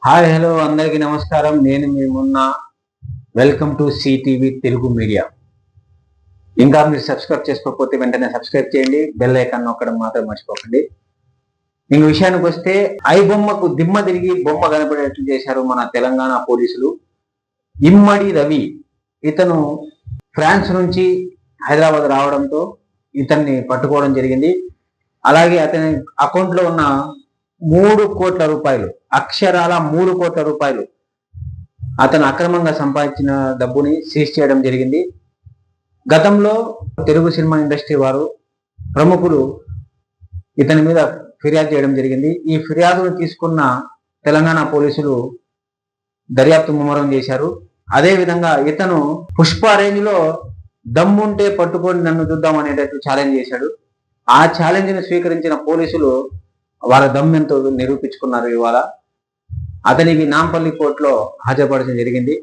Hi hello అందరికీ నమస్కారం. నేను మీ Munna. Welcome to CTV Telugu media. ఇంకా మీరు సబ్స్క్రైబ్ చేసుకోకపోతే వెంటనే సబ్స్క్రైబ్ చేయండి, బెల్ ఐకాన్ నొక్కడం మాత్రం మర్చిపోకండి. ఇంక విషయానికి వస్తే ఐ బొమ్మకు దిమ్మ తిరిగి బొమ్మ కనపడేట్లు చేశారు మన తెలంగాణ పోలీసులు. ఇమ్మడి రవి ఇతను ఫ్రాన్స్ నుంచి హైదరాబాద్ రావడంతో ఇతన్ని పట్టుకోవడం జరిగింది. అలాగే అతని అకౌంట్లో ఉన్న 3 కోట్ల రూపాయలు, అక్షరాల 3 కోట్ల రూపాయలు అతను అక్రమంగా సంపాదించిన డబ్బుని సీజ్ చేయడం జరిగింది. గతంలో తెలుగు సినిమా ఇండస్ట్రీ వారు ప్రముఖులు ఇతని మీద ఫిర్యాదు చేయడం జరిగింది. ఈ ఫిర్యాదును తీసుకున్న తెలంగాణ పోలీసులు దర్యాప్తు ముమ్మరం చేశారు. అదే విధంగా ఇతను పుష్ప రేంజ్ లో దమ్ముంటే పట్టుకొని నన్ను చూద్దాం అనేటట్లు ఛాలెంజ్ చేశాడు. ఆ ఛాలెంజ్ ని స్వీకరించిన పోలీసులు వాళ్ళ దమ్మెంతో నిరూపించుకున్నారు. ఇవాళ అతనికి నాంపల్లి కోర్టులో హాజరుపరచడం జరిగింది.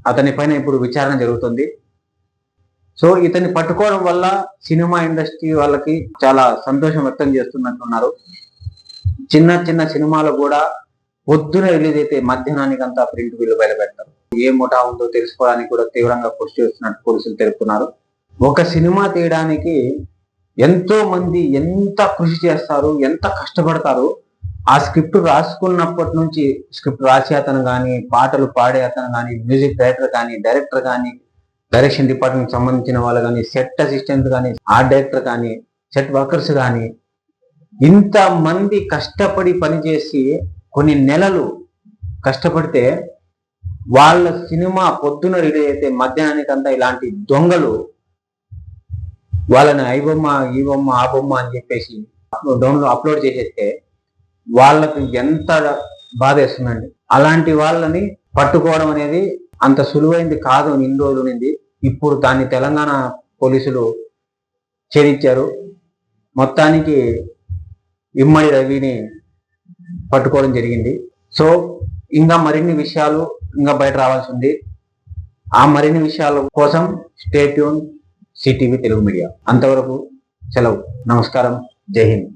అతని పైన ఇప్పుడు విచారణ జరుగుతుంది. సో ఇతన్ని పట్టుకోవడం వల్ల సినిమా ఇండస్ట్రీ వాళ్ళకి చాలా సంతోషం వ్యక్తం చేస్తున్నట్టున్నారు. చిన్న చిన్న సినిమాలు కూడా పొద్దున రిలీజ్ అయితే మధ్యాహ్నానికి అంతా ప్రింట్ బిల్లు బయలుపెడతారు. ఏ ముఠా ఉందో తెలుసుకోవడానికి కూడా తీవ్రంగా కృషి చేస్తున్నట్టు పోలీసులు తెలుపుతున్నారు. ఒక సినిమా తీయడానికి ఎంతో మంది ఎంత కృషి చేస్తారు, ఎంత కష్టపడతారు. ఆ స్క్రిప్ట్ రాసుకున్నప్పటి నుంచి స్క్రిప్ట్ రాసే అతను కానీ, పాటలు పాడే అతను కానీ, మ్యూజిక్ డైరెక్టర్ కానీ, డైరెక్టర్ కానీ, డైరెక్షన్ డిపార్ట్మెంట్ సంబంధించిన వాళ్ళు కానీ, సెట్ అసిస్టెంట్ కానీ, ఆర్ట్ డైరెక్టర్ కానీ, సెట్ వర్కర్స్ కానీ, ఇంత మంది కష్టపడి పనిచేసి కొన్ని నెలలు కష్టపడితే వాళ్ళ సినిమా పొద్దున రిలీజ్ అయితే మధ్యాహ్నానికంతా ఇలాంటి దొంగలు వాళ్ళని ఐ బొమ్మ, ఈ బొమ్మ, ఆ బొమ్మ అని చెప్పేసి అప్లోడ్ చేసేస్తే వాళ్ళకి ఎంత బాధ వేస్తుందండి. అలాంటి వాళ్ళని పట్టుకోవడం అనేది అంత సులువైంది కాదు. ఇన్ని రోజులు ఉంది. ఇప్పుడు దాన్ని తెలంగాణ పోలీసులు ఛేదించారు. మొత్తానికి ఇమ్మడి రవిని పట్టుకోవడం జరిగింది. సో ఇంకా మరిన్ని విషయాలు ఇంకా బయట రావాల్సి ఉంది. ఆ మరిన్ని విషయాల కోసం stay tune CTV Telugu media. అంతవరకు సెలవు. నమస్కారం. జై హింద్.